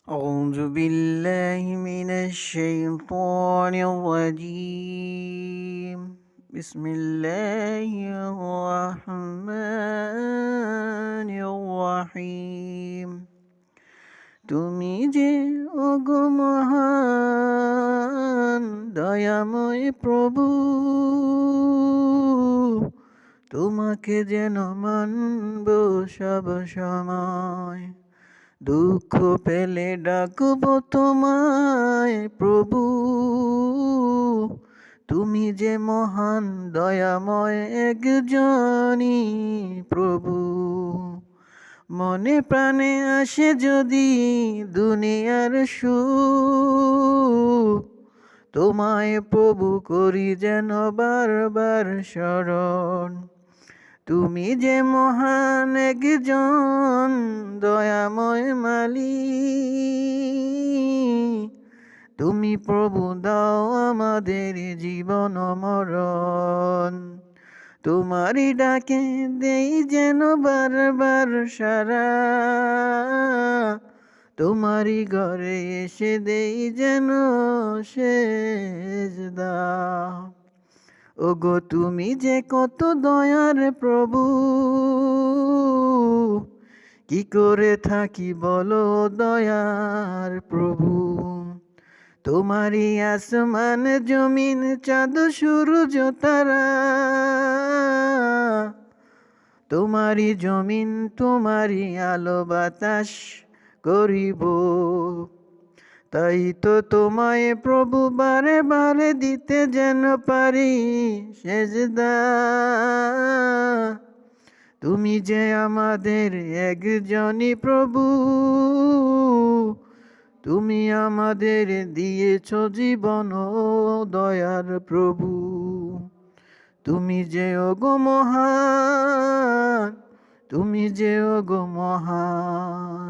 أعوذ بالله من الشيطان الرجيم بسم الله الرحمن الرحيم তুমি যে ওগো মহান দয়াময় প্রভু, তোমাকে যেন মানব সব সময়। দুঃখ পেলে ডাকব তোমায় প্রভু, তুমি যে মহান দয়াময় একজনই প্রভু। মনে প্রাণে আসে যদি দুনিয়ার সুখ, তোমায় প্রভু করি যেন বারবার স্মরণ। তুমি যে মহান একজন দয়াময় মালিক, তুমি প্রভু দাও আমাদের জীবন মরণ। তোমারই ডাকে দেই যেন বারবার সারা, তোমারই ঘরে এসে দেই যেন সেজদা। ওগো তুমি যে কত দয়ার প্রভু, কি করে থাকি বলো দয়ার প্রভু। তোমারই আসমান জমিন চাঁদ সূরজ তারা, তোমারই জমিন তোমারই আলো বাতাস করিব। তাই তো তোমায় প্রভু বারে বারে দিতে যেন পারি সেজদা। তুমি যে আমাদের একজনই প্রভু, তুমি আমাদের দিয়েছ জীবন ও দয়ার প্রভু। তুমি যে ওগো মহান, তুমি যে ওগো মহান।